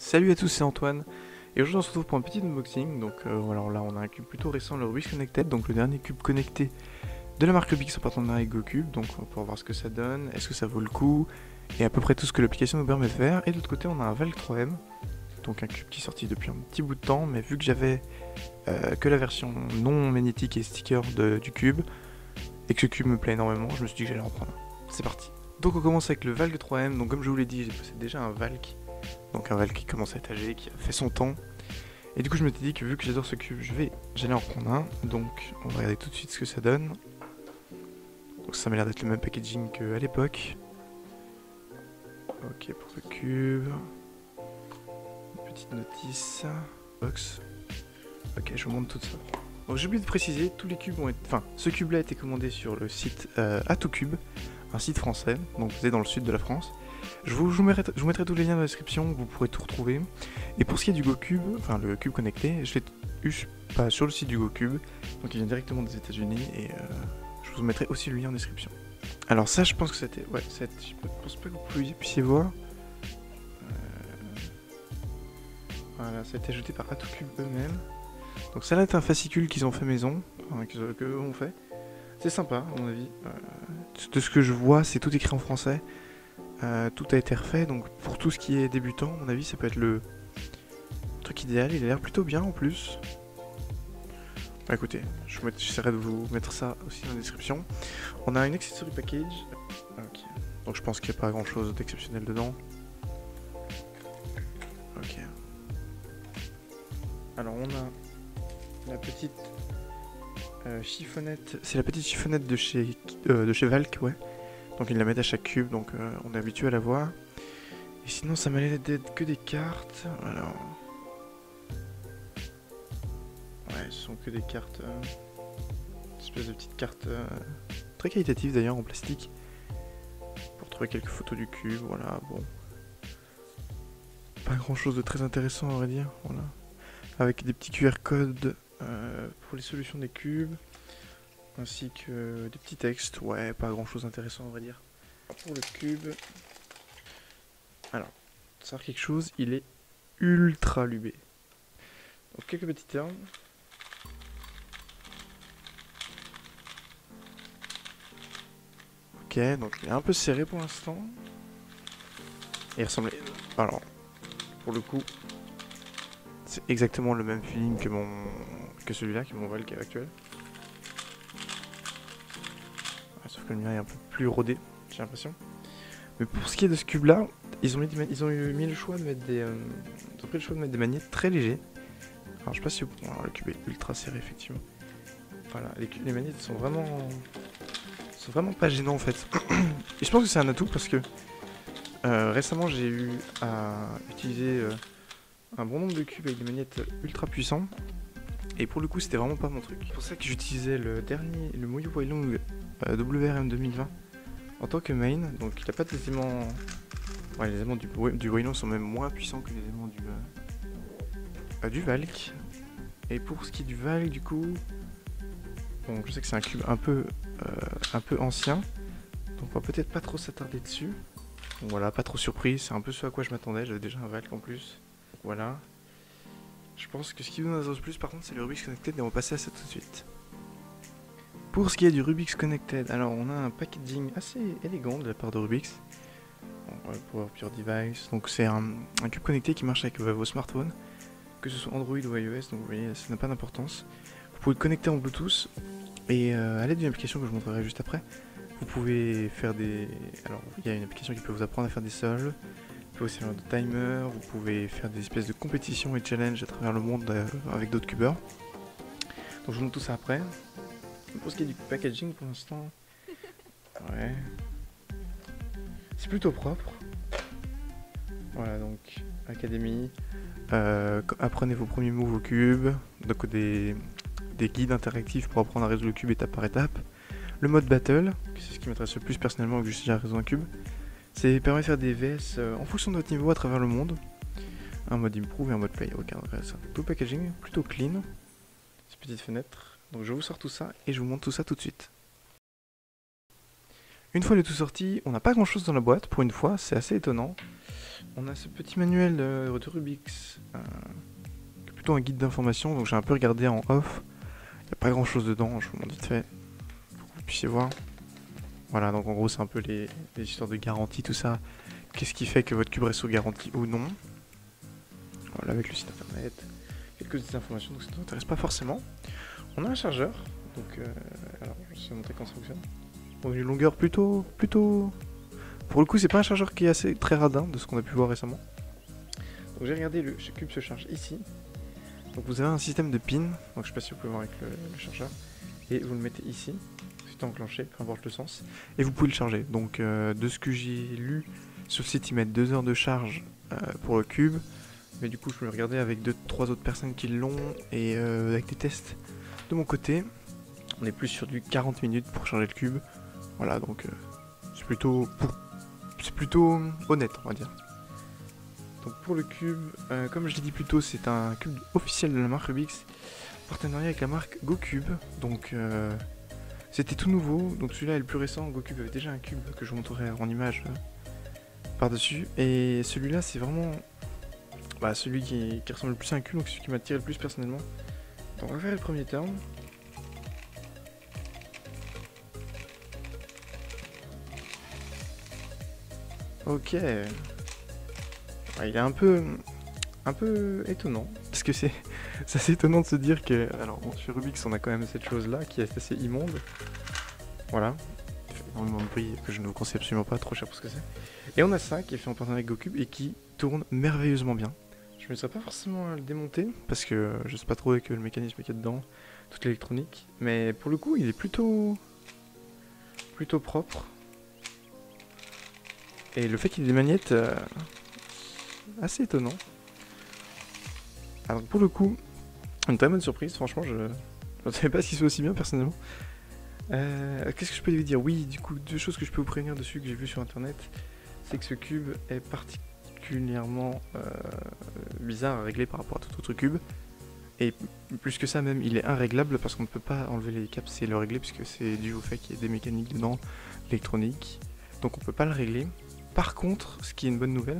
Salut à tous, c'est Antoine. Et aujourd'hui on se retrouve pour un petit unboxing. Donc voilà, là on a un cube plutôt récent, le Rubik's Connected, donc le dernier cube connecté de la marque Rubik's en partenariat avec GoCube. Donc on va pouvoir voir ce que ça donne, est-ce que ça vaut le coup, et à peu près tout ce que l'application nous permet de faire. Et de l'autre côté on a un Valk 3M, donc un cube qui est sorti depuis un petit bout de temps, mais vu que j'avais que la version non magnétique et sticker du cube, et que ce cube me plaît énormément, je me suis dit que j'allais en prendre un. C'est parti. Donc on commence avec le Valk 3M, donc comme je vous l'ai dit, j'ai possède déjà un Valk. Donc un Valk qui commence à être âgé, qui a fait son temps. Et du coup je m'étais dit que vu que j'adore ce cube, j'allais en prendre un. Donc on va regarder tout de suite ce que ça donne. Donc ça m'a l'air d'être le même packaging qu'à l'époque. Ok pour le cube. Une petite notice. Box. Ok, je vous montre tout ça. Donc j'ai oublié de préciser, tous les cubes ont été... Enfin, ce cube là a été commandé sur le site A2Cube, un site français, donc c'est dans le sud de la France. Je vous mettrai tous les liens dans la description, vous pourrez tout retrouver. Et pour ce qui est du GoCube, enfin le cube connecté, je l'ai eu pas sur le site du GoCube, donc il vient directement des États-Unis et je vous mettrai aussi le lien en description. Alors ça, je pense que c'était, ouais, je pense pas que vous puissiez voir. Voilà, ça a été ajouté par A2Cube eux-mêmes. Donc ça là est un fascicule qu'ils ont fait maison, enfin, qu'eux ont fait. C'est sympa à mon avis. De ce que je vois, c'est tout écrit en français. Tout a été refait, donc pour tout ce qui est débutant, à mon avis, ça peut être le truc idéal. Il a l'air plutôt bien en plus. Bah écoutez, j'essaierai de vous mettre ça aussi dans la description. On a une accessory package. Ok. Donc je pense qu'il n'y a pas grand chose d'exceptionnel dedans. Ok. Alors on a la petite chiffonnette. C'est la petite chiffonnette de chez Valk, ouais. Donc ils la mettent à chaque cube, donc on est habitué à la voir. Et sinon ça m'a l'air d'être que des cartes. Alors... Ouais, ce sont que des cartes... Une espèce de petites cartes très qualitatives d'ailleurs, en plastique. Pour trouver quelques photos du cube, voilà, bon. Pas grand chose de très intéressant à vrai dire, voilà. Avec des petits QR codes pour les solutions des cubes. Ainsi que des petits textes, ouais, pas grand chose d'intéressant à vrai dire. Pour le cube... Alors, pour savoir quelque chose, il est ultra lubé. Donc quelques petits termes. Ok, donc il est un peu serré pour l'instant. Et il ressemblait... Alors, pour le coup, c'est exactement le même feeling que celui-là, qui est mon Valk actuel. Ouais, sauf que le mien est un peu plus rodé, j'ai l'impression. Mais pour ce qui est de ce cube-là, ils ont mis le choix de mettre des... ils ont pris le choix de mettre des magnéts très légers. Alors je sais pas si... Alors, le cube est ultra serré, effectivement. Voilà, les magnets sont vraiment pas gênants en fait. Et je pense que c'est un atout parce que récemment j'ai eu à utiliser un bon nombre de cubes avec des magnettes ultra puissants. Et pour le coup c'était vraiment pas mon truc. C'est pour ça que j'utilisais le Moyo Wailong WRM 2020 en tant que main. Donc il a pas des éléments... Ouais, les éléments du Wailong sont même moins puissants que les éléments du Valk. Et pour ce qui est du Valk du coup... Bon, je sais que c'est un cube un peu ancien, donc on va peut-être pas trop s'attarder dessus. Donc voilà, pas trop surpris, c'est un peu ce à quoi je m'attendais, j'avais déjà un Valk en plus. Donc voilà. Je pense que ce qui nous intéresse le plus par contre c'est le Rubik's Connected et on va passer à ça tout de suite. Pour ce qui est du Rubik's Connected, alors on a un packaging assez élégant de la part de Rubik's. Donc voilà, Power Pure Device, donc c'est un cube connecté qui marche avec vos smartphones, que ce soit Android ou iOS, donc vous voyez ça n'a pas d'importance. Vous pouvez le connecter en Bluetooth. Et à l'aide d'une application que je vous montrerai juste après, vous pouvez faire des... Alors, il y a une application qui peut vous apprendre à faire des solves, vous pouvez aussi faire des timers, vous pouvez faire des espèces de compétitions et challenges à travers le monde avec d'autres cubeurs. Donc je vous montre tout ça après. Pour ce qui est du packaging, pour l'instant... Ouais... C'est plutôt propre. Voilà, donc, Académie. Apprenez vos premiers moves au cube, donc des guides interactifs pour apprendre à résoudre le cube étape par étape. Le mode battle, c'est ce qui m'intéresse le plus personnellement vu que j'ai déjà résolu un cube. C'est permet de faire des VS en fonction de votre niveau à travers le monde. Un mode improve et un mode play. Ok, donc ça. Tout le packaging plutôt clean. Ces petites fenêtres. Donc je vous sors tout ça et je vous montre tout ça tout de suite. une fois le tout sorti, on n'a pas grand chose dans la boîte pour une fois, c'est assez étonnant. On a ce petit manuel de Rubik's, qui est plutôt un guide d'information, donc j'ai un peu regardé en off. Il n'y a pas grand chose dedans, je vous montre vite fait, pour que vous puissiez voir. Voilà, donc en gros c'est un peu les histoires de garantie, tout ça. Qu'est-ce qui fait que votre cube reste sous garantie ou non. Voilà, avec le site internet, quelques informations, donc ça ne nous intéresse pas forcément. On a un chargeur, donc alors je vais vous montrer comment ça fonctionne. Bon, une longueur plutôt... Pour le coup, c'est pas un chargeur qui est assez très radin de ce qu'on a pu voir récemment. Donc j'ai regardé, le cube se charge ici. Donc vous avez un système de pin, donc je sais pas si vous pouvez voir avec le chargeur. Et vous le mettez ici, c'est enclenché, peu importe le sens. Et vous pouvez le charger. Donc de ce que j'ai lu sur le site, ils mettent 2 heures de charge pour le cube. Mais du coup, je peux le regarder avec 2-3 autres personnes qui l'ont. Et avec des tests de mon côté, on est plus sur du 40 minutes pour charger le cube. Voilà, donc c'est plutôt honnête, on va dire. Donc pour le cube, comme je l'ai dit plus tôt, c'est un cube officiel de la marque Rubik's, partenariat avec la marque GoCube. Donc c'était tout nouveau, donc celui-là est le plus récent. GoCube avait déjà un cube que je vous montrerai en image par-dessus. Et celui-là, c'est vraiment celui qui ressemble le plus à un cube, donc celui qui m'a attiré le plus personnellement. Donc on va faire le premier turn. Ok. Ouais, il est un peu étonnant, parce que c'est assez étonnant de se dire que... Alors bon, sur Rubik's on a quand même cette chose là qui est assez immonde. Voilà. Il fait énormément de bruit que je ne vous conseille absolument pas, trop cher pour ce que c'est. Et on a ça qui est fait en partenariat avec GoCube et qui tourne merveilleusement bien. Je ne me serais pas forcément à le démonter, parce que je sais pas trop avec le mécanisme qu'il y a dedans, toute l'électronique. Mais pour le coup il est plutôt propre. Et le fait qu'il ait des magnettes... assez étonnant. Alors pour le coup, une très bonne surprise, franchement je ne savais pas s'il soit aussi bien personnellement. Qu'est-ce que je peux vous dire? Oui, du coup, 2 choses que je peux vous prévenir dessus que j'ai vu sur internet, c'est que ce cube est particulièrement bizarre à régler par rapport à tout autre cube. Et plus que ça même, il est irréglable parce qu'on ne peut pas enlever les caps et le régler puisque c'est dû au fait qu'il y ait des mécaniques dedans, l'électronique. Donc on peut pas le régler. Par contre, ce qui est une bonne nouvelle,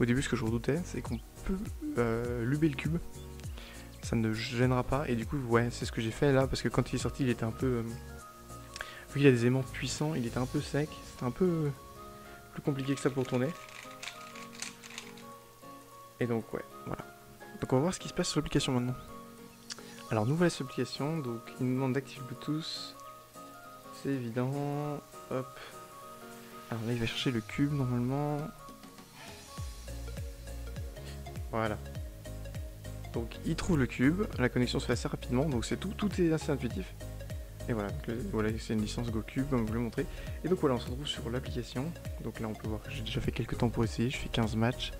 au début ce que je redoutais, c'est qu'on peut luber le cube. Ça ne gênera pas, et du coup, ouais, c'est ce que j'ai fait là, parce que quand il est sorti, il était un peu... vu qu'il a des aimants puissants, il était un peu sec, c'était un peu plus compliqué que ça pour tourner. Et donc, ouais, voilà. Donc on va voir ce qui se passe sur l'application maintenant. Alors, nous voilà sur l'application, donc il nous demande d'activer le Bluetooth. C'est évident, hop. Alors là, il va chercher le cube normalement. Voilà. Donc il trouve le cube, la connexion se fait assez rapidement, donc c'est tout est assez intuitif. Et voilà, voilà c'est une licence GoCube, comme je vous l'ai montré. Et donc voilà, on se retrouve sur l'application. Donc là on peut voir que j'ai déjà fait quelques temps pour essayer, je fais 15 matchs.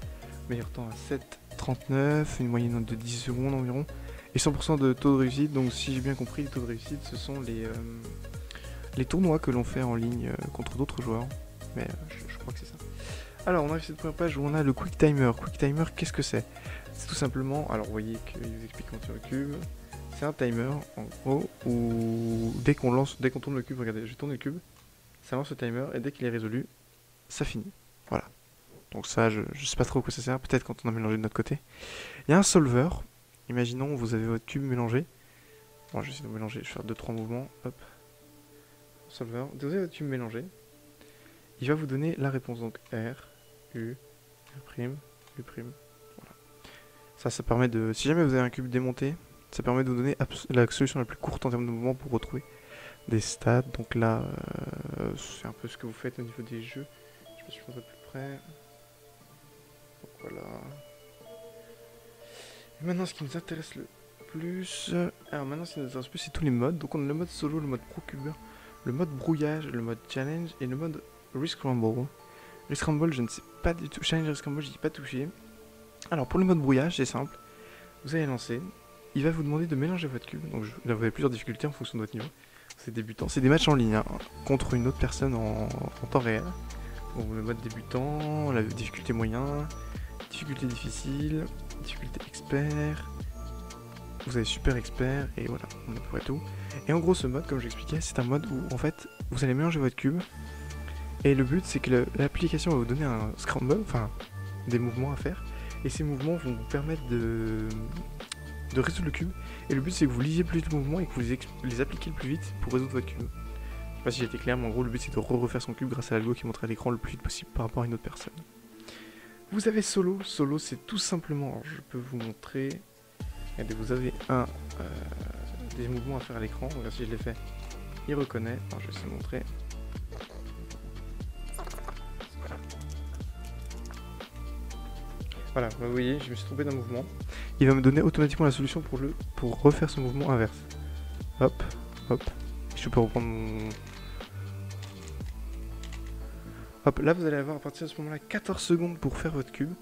Meilleur temps à 7,39, une moyenne de 10 secondes environ. Et 100% de taux de réussite, donc si j'ai bien compris, les taux de réussite ce sont les tournois que l'on fait en ligne contre d'autres joueurs. Mais je crois que c'est ça. Alors on arrive à cette première page où on a le Quick Timer. Quick Timer, qu'est-ce que c'est? C'est tout simplement, alors vous voyez qu'il vous explique comment sur le cube. C'est un timer en gros où dès qu'on tourne le cube, regardez, je tourne le cube, ça lance le timer et dès qu'il est résolu, ça finit. Voilà. Donc ça, je sais pas trop à quoi ça sert, peut-être quand on a mélangé de notre côté. Il y a un solver. Imaginons vous avez votre cube mélangé. Bon, je vais essayer de mélanger, je vais faire 2-3 mouvements. Hop. Solver. Vous avez votre cube mélangé. Il va vous donner la réponse, donc R, U, U', U'. Voilà. Ça permet de... Si jamais vous avez un cube démonté, ça permet de vous donner la solution la plus courte en termes de mouvement pour retrouver des stats. Donc là, c'est un peu ce que vous faites au niveau des jeux. Je sais pas si je peux un peu plus près. Donc voilà. Et maintenant, ce qui nous intéresse le plus... Alors maintenant, ce qui nous intéresse le plus, c'est tous les modes. Donc on a le mode solo, le mode pro-cubeur, le mode brouillage, le mode challenge et le mode Rescramble. Rescramble, je ne sais pas du tout. Challenge Rescramble, j'y ai pas touché. Alors pour le mode brouillage, c'est simple. Vous allez lancer. Il va vous demander de mélanger votre cube. Donc là, vous avez plusieurs difficultés en fonction de votre niveau. C'est débutant. C'est des matchs en ligne, hein, contre une autre personne en temps réel. Donc le mode débutant, la difficulté moyen, difficulté difficile, difficulté expert. Vous avez super expert et voilà, on a à peu près tout. Et en gros, ce mode, comme j'expliquais, c'est un mode où en fait, vous allez mélanger votre cube. Et le but c'est que l'application va vous donner un scramble, enfin des mouvements à faire, et ces mouvements vont vous permettre de résoudre le cube. Et le but c'est que vous lisiez plus vite le mouvement et que vous les appliquiez le plus vite pour résoudre votre cube. Je sais pas si j'ai été clair, mais en gros le but c'est de refaire son cube grâce à l'algo qui montre à l'écran le plus vite possible par rapport à une autre personne. Vous avez solo. Solo c'est tout simplement, alors je peux vous montrer, regardez, vous avez des mouvements à faire à l'écran, regarde si je l'ai fait, il reconnaît, alors je vais essayer de montrer. Voilà, vous voyez, je me suis trompé d'un mouvement. Il va me donner automatiquement la solution pour refaire ce mouvement inverse. Hop, hop. Je peux reprendre mon... Hop, là vous allez avoir à partir de ce moment-là 14 secondes pour faire votre cube.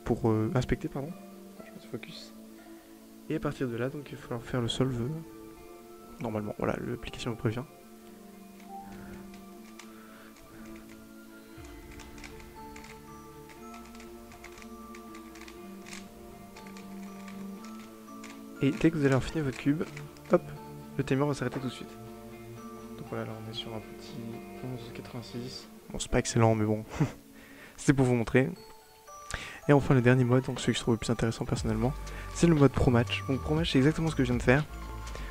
Pour inspecter, pardon. Je me focus. Et à partir de là, donc il va falloir faire le solve. Normalement, voilà, l'application vous prévient. Et dès que vous allez en finir votre cube, hop, le timer va s'arrêter tout de suite. Donc voilà, là on est sur un petit 11,86. Bon, c'est pas excellent, mais bon, c'est pour vous montrer. Et enfin, le dernier mode, donc celui que je trouve le plus intéressant personnellement, c'est le mode Pro Match. Donc Pro Match, c'est exactement ce que je viens de faire,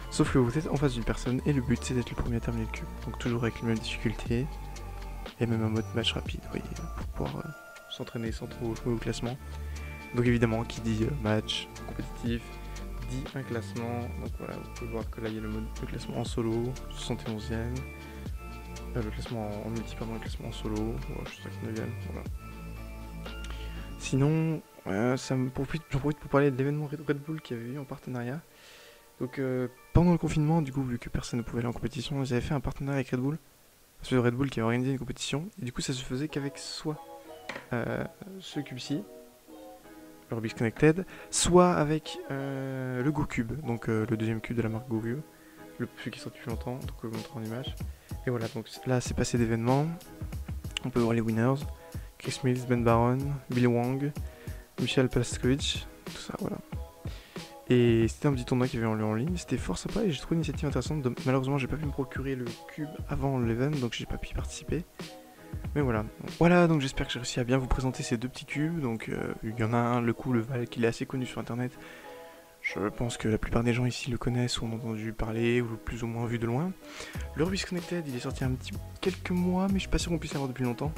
sauf que vous êtes en face d'une personne et le but c'est d'être le premier à terminer le cube. Donc toujours avec les mêmes difficultés, et même un mode match rapide, vous voyez, pour pouvoir s'entraîner sans trop jouer au classement. Donc évidemment, qui dit match compétitif, dit un classement. Donc voilà, vous pouvez voir que là il y a le classement en solo, 71ème, le classement en multi, pardon, le classement en solo, je suis 59ème, voilà. Sinon, j'en profite pour parler de l'événement Red Bull qu'il y avait eu en partenariat. Donc pendant le confinement, du coup, vu que personne ne pouvait aller en compétition, ils avaient fait un partenariat avec Red Bull. C'est Red Bull qui avait organisé une compétition, et du coup ça se faisait qu'avec soit ce cube-ci, le Rubik's Connected, soit avec le GoCube, donc le deuxième cube de la marque GoCube, celui qui est sorti depuis longtemps, donc je vais vous montrer en image. Et voilà, donc là c'est passé d'événements, on peut voir les winners, Chris Mills, Ben Baron, Bill Wang, Michel Palaskovic, tout ça, voilà. Et c'était un petit tournoi qui avait eu en ligne, c'était fort sympa et j'ai trouvé une initiative intéressante. Malheureusement j'ai pas pu me procurer le cube avant l'event, donc j'ai pas pu y participer. Mais voilà, donc j'espère que j'ai réussi à bien vous présenter ces deux petits cubes. Donc il y en a un, le Val, qui est assez connu sur internet. Je pense que la plupart des gens ici le connaissent ou en ont entendu parler, ou plus ou moins vu de loin. Le Rubik's Connected, il est sorti quelques mois, mais je suis pas sûr qu'on puisse l'avoir depuis longtemps.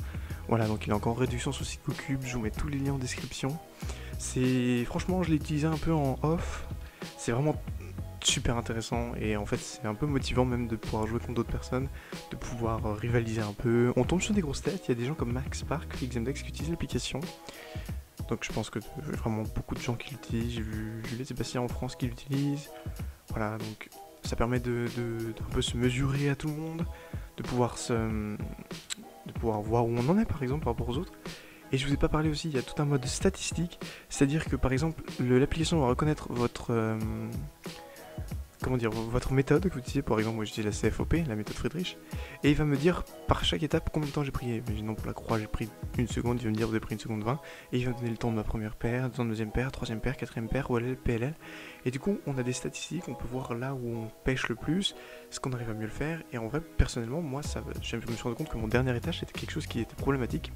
Voilà, donc il est encore en réduction sur le site GoCube, je vous mets tous les liens en description. Franchement, je l'ai utilisé un peu en off, c'est vraiment super intéressant et en fait c'est un peu motivant même de pouvoir jouer contre d'autres personnes, de pouvoir rivaliser un peu. On tombe sur des grosses têtes, il y a des gens comme Max Park, Xemdex qui utilisent l'application. Donc je pense que vraiment beaucoup de gens qui l'utilisent, j'ai vu Juliette Sébastien en France qui l'utilise. Voilà, donc ça permet de un peu se mesurer à tout le monde, de pouvoir voir où on en est par exemple par rapport aux autres. Et je vous ai pas parlé aussi, il y a tout un mode statistique, c'est-à-dire que par exemple l'application va reconnaître votre votre méthode que vous utilisez. Par exemple, moi j'utilise la CFOP, la méthode Friedrich, et il va me dire par chaque étape combien de temps j'ai pris. Imaginons pour la croix j'ai pris 1 seconde, il va me dire vous avez pris 1 seconde 20, et il va me donner le temps de ma première paire, de ma deuxième paire, troisième paire, quatrième paire, OLL, PLL, et du coup on a des statistiques, on peut voir là où on pêche le plus, ce qu'on arrive à mieux le faire, et en vrai personnellement moi je me suis rendu compte que mon dernier étage c'était quelque chose qui était problématique,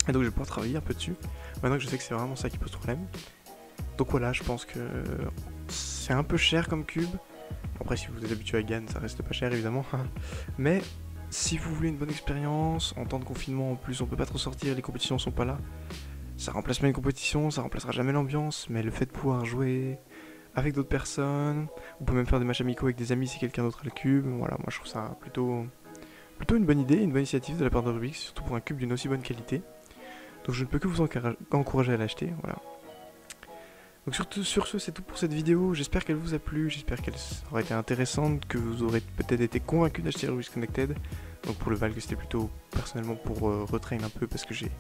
et donc je vais pouvoir travailler un peu dessus, maintenant que je sais que c'est vraiment ça qui pose problème. Donc voilà, je pense que c'est un peu cher comme cube. Après, si vous êtes habitué à GAN, ça reste pas cher évidemment. Mais si vous voulez une bonne expérience, en temps de confinement en plus, on peut pas trop sortir, les compétitions sont pas là. Ça remplace pas une compétition, ça remplacera jamais l'ambiance, mais le fait de pouvoir jouer avec d'autres personnes, vous pouvez même faire des matchs amicaux avec des amis si quelqu'un d'autre a le cube. Voilà, moi je trouve ça plutôt une bonne idée, une bonne initiative de la part de Rubik's, surtout pour un cube d'une aussi bonne qualité. Donc je ne peux que vous encourager à l'acheter, voilà. Donc sur ce, c'est tout pour cette vidéo, j'espère qu'elle vous a plu, j'espère qu'elle aura été intéressante, que vous aurez peut-être été convaincu d'acheter Rubik's Connected. Donc pour le Valk, c'était plutôt personnellement pour retrain un peu, parce que j'ai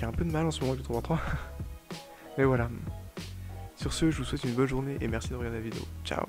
un peu de mal en ce moment avec le 3x3. Mais voilà. Sur ce, je vous souhaite une bonne journée et merci de regarder la vidéo. Ciao.